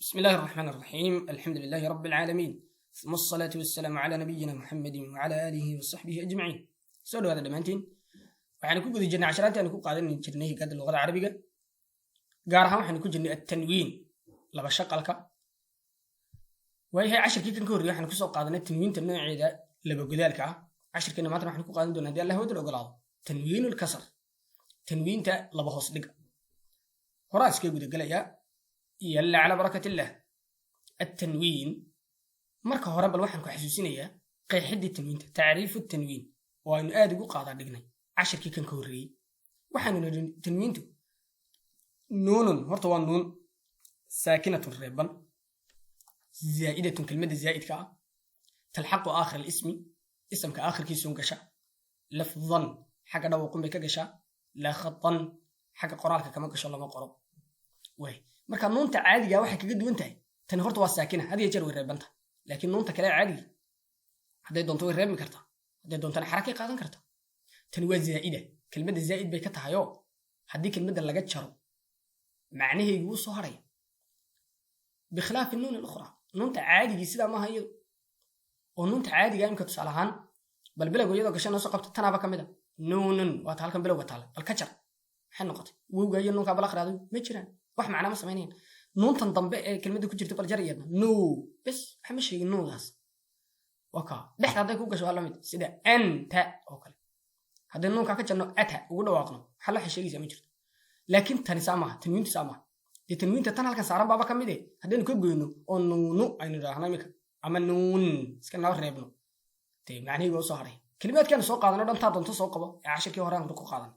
بسم الله الرحمن الرحيم. الحمد لله رب العالمين، ثم الصلاة والسلام على نبينا محمد وعلى آله وصحبه أجمعين. سؤال هذا دمانتين waxaan ku guda jirnay casharaantii aan ku qaadan jirnay gaadda luqada carabiga gaar ahaan waxaan ku jirnay at-tanwiin laba shaqalka waayahay cashirkii kan ka horreeyay waxaan ku soo qaadanay tanwiinta nooceeda laba godaalka ah. cashirkeena maanta waxaan ku qaadan doonaa hadii Allah wada ogolaado tanwiinul kasr, tanwiinta laba hoos dhig. horaa iska guda galaya yalla ala barakatillah. at-tanwiin marka hore bal waxaan ku xasuusinayaa qeexidii tanwiinta, taariifu at-tanwiin oo aynu aad ugu qaadan dhignay cashirkii kan ka horreeyay. waxaanu nidhi tanwiintu nuunun, horta waa nuun saakinatun reeban zaa'idatun, kelmadda zaa'idka ah, talxaqu aakhir alismi, isamka aakhirkiisuun gasha, lafdan xagga dhawaqun bay ka gashaa, laa khatan xagga qoraalka kama gasho, lama qoro. way marka nuunta caadiga waxay kaga duwan tahay tani. horta waa saakina, had iyo jeer way reebanta, laakiin nuunta kale caadiga hadday doonto way reebmi kartaa, hadday doontana xarakay qaadan kartaa. tani waa zaa'ida, kelmadda zaa'id bay ka tahay oo haddii kelmadda laga jaro macnaheedu wuu soo haraya, bikhilaafi nuun al-ukhraa. nuunta caadigii sidaa maaha iyadu, oo nuunta caadiga imka tusaale ahaan bal bilowga iyadoo gasha noo soo qabta tanaaba ka mid a nuunun, waata halkan bilowga taale, bal ka jar maxay noqotay? wowga iyo nuunkaa bal akhriado ma jiraan, wax macnaa ma samaynayan. nuuntan dambe ee kelmadda ku jirta bal jar iyadna nuu bes, waxa ma sheegin nuudaas. wakaa dhexda hadday ku gasho waa la mid, sida anta oo kale. haddii nuunkaa ka jarno ata ugu dhawaaqno xal waxay sheegaysaa ma jirto. laakiin tani saa maaha, tanwiintu saa maaha. dee tanwiinta tan halkan saaran baaba ka mid eh, haddaynu ka goyno oo nuunu aynu idhaahno iminka ama nuun iska noo reebno, dee macnihii waa u soo haray. kelimaadkaanu soo qaadano dhantaa doonto soo qabo ee cashirkii hore aan ku qaadan.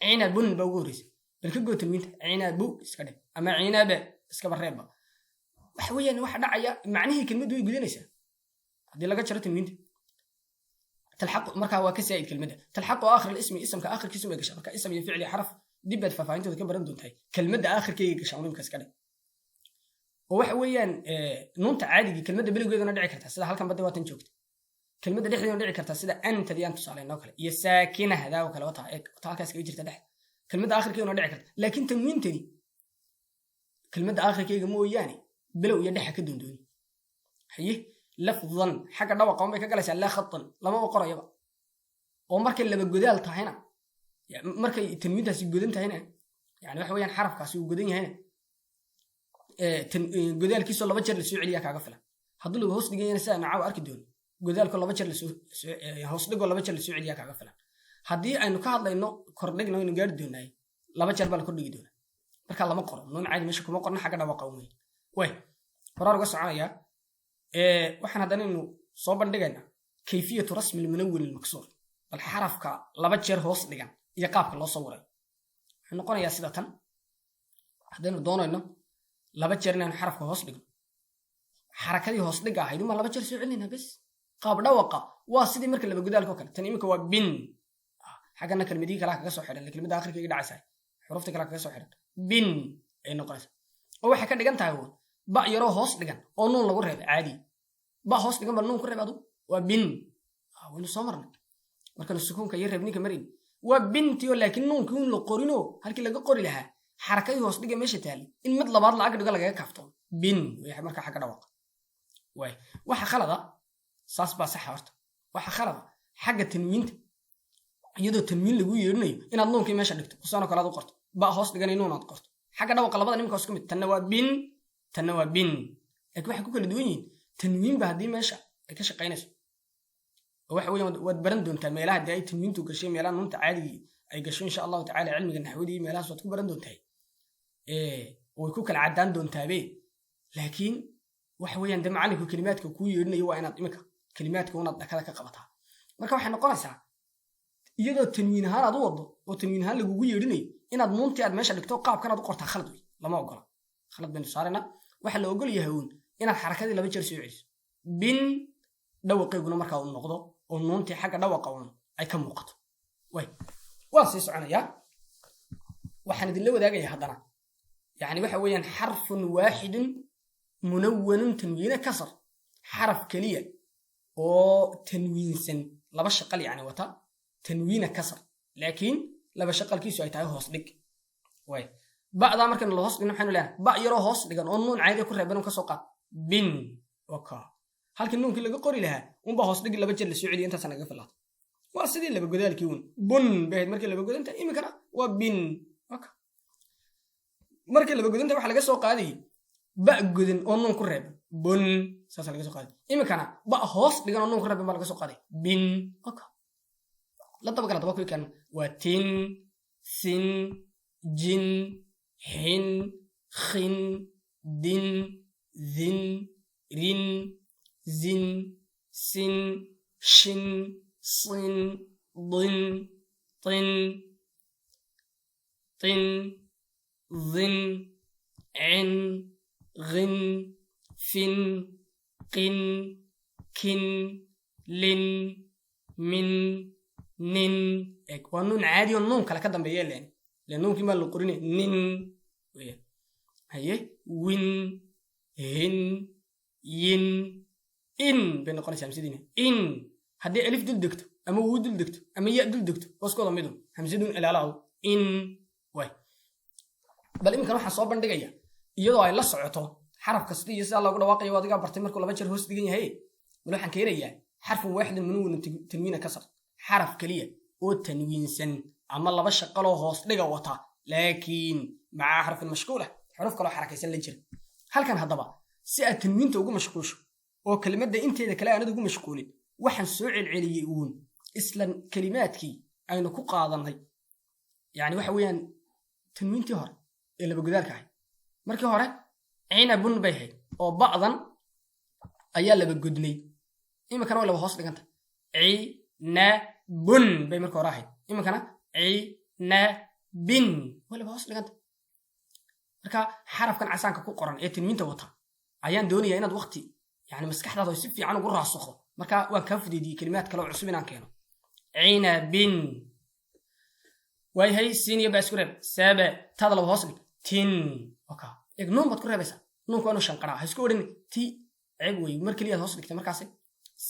cinabun baa ugu horreysay, bal ka goo tanwiinta cinabu iska dheh ama cinabe iskaba reebba. waxa weeyaan waxa dhacaya macnihii kelmaddu way gudanaysaa haddii laga jaro tanwiinta. تلحق مركا وكسائد كلمة تلحق آخر الاسم، اسم كآخر كيسو ما يقشع، مركا اسم يفعل حرف دبت ففاينته ذكر برندون تاي كلمة آخر كي يقشعون مكسكني. وحويان نون تعادي كلمة بلو جيدنا دعي كرتها سدا هالكم بدي واتن شوكت كلمة دحين دعي كرتها سدا أنت دي أنت صالين ناكل يساكنه هذا وكلا وطا وطا كاس كيجر تدح كلمة آخر كي دعي كرتها. لكن تنوين تدي كلمة آخر كي جمو يعني بلو يدح كدون دوني حيه لفظا حاجة دوا قوم بيكجلس لا خطا لما وقرأ يبقى ومرك اللي بالجدال تهنا يعني مرك التنوين ده سيجودين تهنا يعني وحويان حرف كاسي وجودين هنا جدال كيسو الله بتشر لسوء عليك عقفله هذول هوس دقيقة نساء معاو أركدون جدال كله بتشر لسوء هوس دقيقة الله بتشر لسوء عليك عقفله هدي أنو كهذا إنه كردنا إنه جرد دوناي لا بتشر بالكرد جدونه مرك الله مقرأ نون عادي مش كم مقرنا حاجة دوا قومي وين قرار قصة عايا waxaan haddana inuu soo bandhigaynaa kayfiyatu rasmi almunawwin almaksuur, bal xarafka laba jeer hoos dhigan iyo qaabka loo sawiray. wuxuu noqonayaa sida tan. haddaynu doonayno laba jeer inaan xarafka hoos dhigno, xarakadii hoos dhiga ahayd uma laba jeer soo celinayna bes. qaab dhawaqa waa sidii marka laba godaalka oo kale. tan imika waa bin, xaggana kelmadii kale kaga soo xidhan, kelmadda aakhirka iga dhacaysa xurufta kale kaga soo xidhan bin ay noqonaysaa. oo waxay ka dhigan tahay ba yaroo hoos dhigan oo nuun lagu reebay caadi. ba hoos dhigan bal nuun ku reebado waa bin. waynu soo marnay markanu sukuunka iyo reebninka marin waa binti oo laakiin nuunkii un la qorino halkii laga qori lahaa xarakadii hoos dhiga meesha taali in mid labaad la ag dhigo lagaga kaafto bin way marka xagga dhawaqa. way waxa khalada saas baa sax horta. waxa khalada xagga tanwiinta, iyadoo tanwiin lagu yeerinayo inaad nuunkii meesha dhigto usana kala u qorto ba hoos dhigan nuun aad qorto. xagga dhawaqa labada nimka isku mid, tanna waa bin tanna waa bin, laakiin waxay ku kala duwan yihiin. tanwiin ba haddii meesha ay ka shaqaynayso waxa weeyaan waad baran doontaa meelaha haddii ay tanwiintu gashay meelaha nuunta caadigii ay gasho insha allahu tacaala cilmiga naxwadii meelahaas waad ku baran doontaa. way ku kala caddaan doontaabe. laakiin waxa weeyaan dee macalinku kelimaadka kuu yeedhinayo waa inaad imika kelimaadka unaad dhakada ka qabataa. marka waxay noqonaysaa iyadoo tanwiin ahaan aad u waddo oo tanwiin ahaan lagugu yeedhinayo inaad nuuntii aad meesha dhigto qaabkanaad u qortaa khalad wey, lama ogola. khalad baynu saarayna. waxa la ogol yahay uun inaad xarakadii laba jeer soo celiso bin dhawaqeyguna markaa uu noqdo oo nuuntii xagga dhawaqa uun ay ka muuqato. way waan sii soconayaa. waxaan idinla wadaagayaa haddana yani waxa weeyaan xarfun waaxidun munawwanun tanwiina kasar, xaraf keliya oo tanwiinsan laba shaqal yani wata tanwiina kasar laakiin laba shaqalkiisu ay tahay hoos dhig. way ba'da markan la hoos dhigno waxaynu leenahay ba yaro hoos dhigan oo nuun caadi ku reeban ka soo qaad bin waka halkii nuunkii laga qori lahaa un ba hoos dhigi laba jeer la soo celiyo intaas naga filaato waa sidii laba godaalkii uun bun bayd markii laba godanta imikana waa bin waka markii laba godanta waxa laga soo qaaday ba godin oo nuun ku reeb bun saas laga soo qaaday imikana ba hoos dhigan oo nuun ku reeban ba laga soo qaaday bin waka la daba kala daba ku kan waa tin sin jin hin khin din ذن رن زن سن شن صن ضن طن طن ظن عن غن فن قن كن لن من نن ونون عادي ونون كلا كدام بيالين لأنه كما لقرني نن هي وين هن ين إن بين قرن سامسيدين إن هدي ألف دل دكتو أما وو دل دكتو أما ياء دل دكتو واسكو ضميدهم همزيدون إلى لاو إن واي بل إمكان واحد صوب بندقية يضع إلا صعته حرف كسري يسأل الله قلنا واقعي وادقا برتمر كل بشر هوس دقيقة هي بلو حن كيريا حرف واحد منو تنوين كسر حرف كلية أو تنوين سن أما الله بشر قالوا هوس دقا وطا لكن مع حرف المشكولة حروف كلها حركة يسأل لنجر هل كان هضبا سئة تنوينته ugu mashquusho oo kalimadda inteeda kale aan ugu mashquulin waxaan soo celceliyay uun isla kalimaadkii aynu ku qaadanay yaani waxa weeyaan tanwiintii hore ee laba godaalka ahay markii hore ayna bun bay ahayd oo bacdan ayaa laba godnay imikana waa laba hoos dhiganta ayna bun bay markii hore ahayd imikana ayna bin waa laba hoos dhiganta marka xarafkan casaanka ku qoran ee tanwiinta wata ayaan doonayaa inaad waqti yani maskaxdaada si fiican ugu raasakho marka waan ka fudeediyay kalimaad kale oo cusub inaan keeno ayna bin way hay siniya baskureeb saba tada laba hoos dhig tin waka ignoon bad ku reebaysa nuunku aanu shanqara ha isku odhan ti ceeb way markii aad hoos dhigtay markaas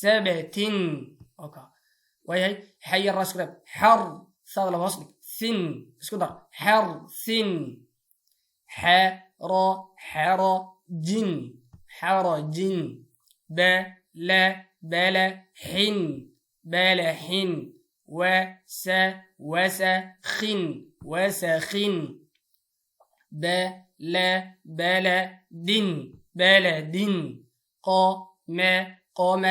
saba tin waka way hay hayya raskureeb har tada laba hoos dhig sin isku dar har sin حرا حرا جن حرا جن بلا بلا حن بلا حن وسا وسا خن وسا خن بلا بلا دن بلا دن قام قام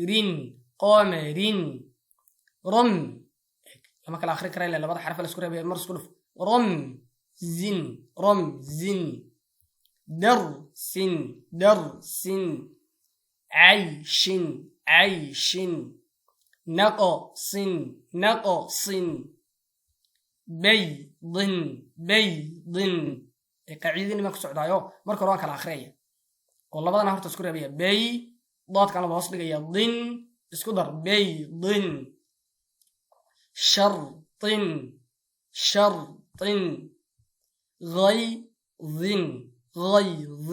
رن قام رن رم لما كان آخر كرا لما حرف الأسكورة بمرس كله رم زن رم زن در سن در سن عيش عيش نقص نقص بيض بيض قاعدين ما كسعدايو marka roon kala akhriya oo labadana horta isku reebaya bay dood kala hoos dhigaya din isku dar baydin shartin shartin غيظ غيظ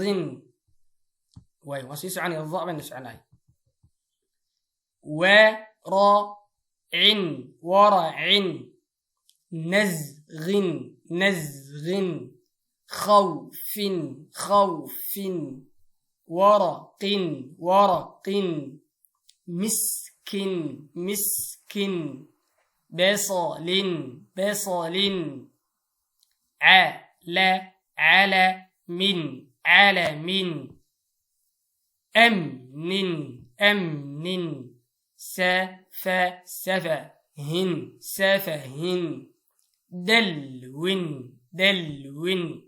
واي واسيس عني الضاء بين سعناي ورع ورع نزغ نزغ خوف خوف ورق ورق مسكن مسكن بصل بصل على على من على من أمن أمن سف سفه سفه دلو دلو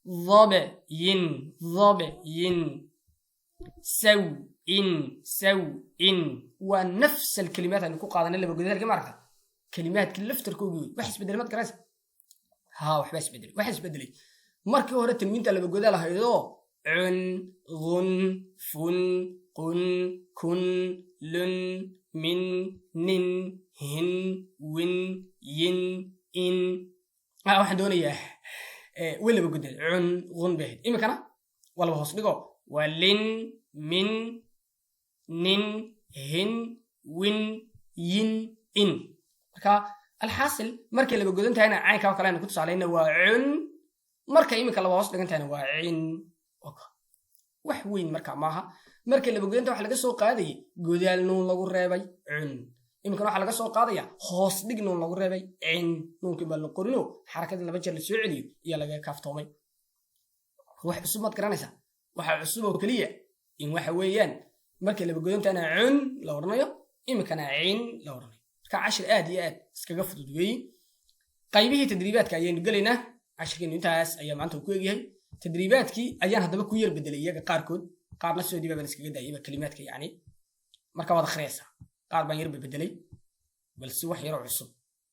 ظبي ظبي سوء سوء ونفس الكلمات اللي قاعدين اللي بقولها لك معرفة كلمات كلفتر كوجود وحس بدل كراس ها وحباش بدل وحس بدلي markii hore tanwiinta laba godaal haydo un gun fun qun kun lun min nin hin win yin in waxaan doonayaa wala laba godaal un gun bayd imikana wala hoos dhigo walin min nin hin win yin in marka alxaasil markii laba godan tahayna caynka kale aan ku tusaalayna waa un marka imika laba hoos dhigantayna waa cin wax weyn marka maaha marka laba godaanta waxa laga soo qaadayay godaal nuun lagu reebay cin imika waxa laga soo qaadaya hoos dhig nuun lagu reebay cin nuunkii baa la qorino xarakadii laba jeer la soo celiyo iyo laga kaaftoomay wax cusub maad garanaysaa waxa cusub oo kaliya in waxa weeyaan marka laba godaantana cin la oranayo imikana cin la oranayo marka cashir aad iyo aad iskaga fudud weey qaybihii tadriibaadka ayaynu galaynaa cashirkeenu intaas ayaa maanta ku eegyahay tadriibaadkii ayaan haddaba ku yar bedelay iyaga qaarkood qaarna soo diibaan iskaga daayay kalimaadka yani marka wada akhriyaysaa qaar baan yar bedelay balse wax yar oo cusub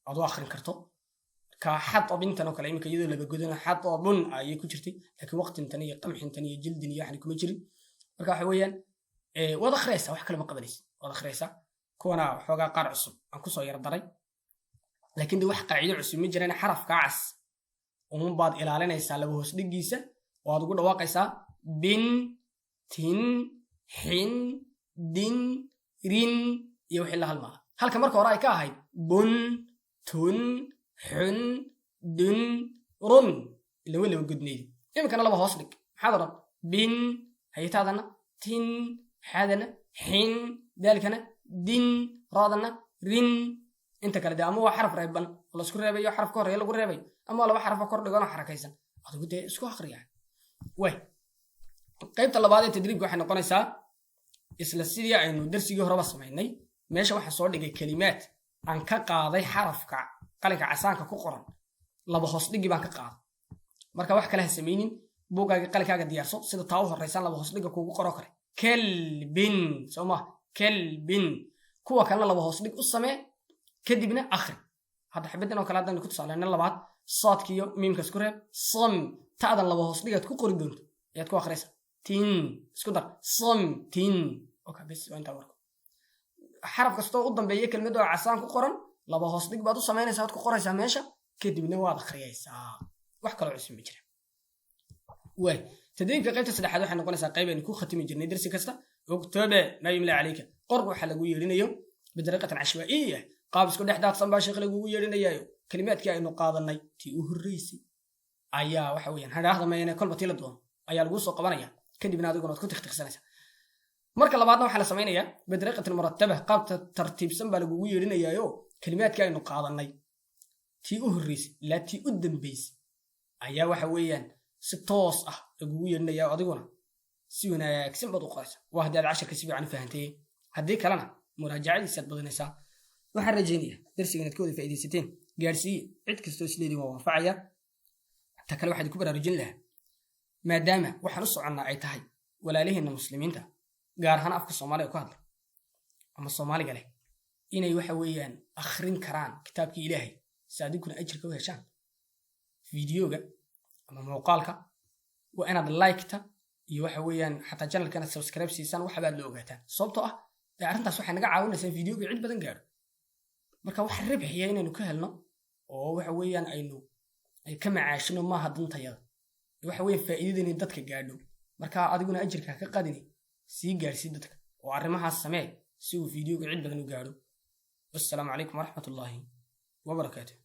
aad u akhrin karto ka xatab intan oo kale imika iyadoo laba godana xatabun ayay ku jirtay laakiin waqtintan iyo qamxintan iyo jildin iyo waxna kuma jirin marka waxa weeyaan wada akhriyaysaa wax kale ma qabanaysid wada akhriyaysaa kuwana waxoogaa qaar cusub aan kusoo yar daray laakiin wax qaacido cusub ma jiraan xarafka cas uun baad ilaalinaysaa laba hoos dhigiisa oo aad ugu dhawaaqaysaa bin tin xin din rin iyo wixii la halmaa halka marka hore ay ka ahayd bun tun xun dun run ila weli gudneeyay imikana laba hoos dhig maxaad oran bin haytaadana tin xadana xin dalkana din raadana rin inta kale ama waa xaraf reeban la isku reebayo xaraf ka horeeya lagu reebay ama laba xaraf kor dhigan oo xarakaysan adigu de isku akhriyaa way qaybta labaad ee tadriibka waxay noqonaysaa isla sidii aynu darsigii horeba samaynay meesha waxaan soo dhigay kalimaad aan ka qaaday xarafka qalinka casaanka ku qoran laba hoos dhigi baan ka qaaday marka wax kale ha samaynin buugaaga qalinkaaga diyaarso sida taa u horeysan laba hoos dhiga kuugu qoro kale kalbin soma kalbin kuwa kalena laba hoos dhig u samee kadibna akhri hadda xabaddan oo kale haddaan ku tusaaleyna labaad saadkiiyo miimka isku reeb sam ta'dan laba hoos dhigaad ku qori doonto ayaad ku akhriyaysaa tin isku dar sam tin okay bas waa intaa warko xaraf kastoo u dambeeya kelmad oo casaan ku qoran laba hoos dhig baad u samaynaysaa aad ku qoraysaa meesha kadibna waad akhriyaysaa wax kale cusub ma jira way tadriibka qaybta saddexaad waxay noqonaysaa qayb aynu ku khatimi jirnay darsi kasta ogtoobe ma yimla calayka qor waxa lagu yeelinayo bidariiqatan cashwaa'iyya qaab isku dhex daadsan baa sheekh lagugu yeelinayayo kalimaadkii aynu qaadanay tii u horreysay ayaa waxa weeyaan hadhaahda mayna kolba tii la doono ayaa lagu soo qabanaya kadibna adiguna aad ku tiqtiqsanaysaa marka labaadna waxaa la samaynayaa bidariiqatan murattaba qaab tartiibsan baa lagugu yeelinayayo kalimaadkii aynu qaadanay tii u horreysay ilaa tii u dambeysay ayaa waxa weeyaan si toos ah lagugu yeelinaya adiguna si wanaagsan baad u qoraysaa waa haddii aad casharka si fiican u fahantay haddii kalena muraajacadiisaad badanaysaa waxaan rajaynayaa darsiga inaad ka wada faa'iidaysateen gaarsiiye cid kastoo isleedii waa waafacaya ta kale waxaad ku baraarujin lahaa maadaama waxaan u soconnaa ay tahay walaaliheenna muslimiinta gaar ahaan afka soomaaliga ku hadla ama soomaaliga leh inay waxa weeyaan akhrin karaan kitaabkii ilaahay si adiguna ajirka u heshaan fiidiyooga ama muuqaalka waa inaad like-ta iyo waxa weeyaan xataa channelkana subscribe siisaan waxa baad la ogaataan sababtoo ah arrintaas waxay naga caawinaysaa fiidiyooga cid badan gaadho marka wax ribxiya inaynu ka helno oo waxa weeyaan aynu ka macaashino maaha dantayada waxa weeyaan faa'iidadayna dadka gaadho marka adiguna ajirka ka qadini sii gaarsii dadka oo arrimahaas samee si uu fiidiyooga cid badan u gaadho wassalaamu calaykum waraxmatullaahi wabarakaatuh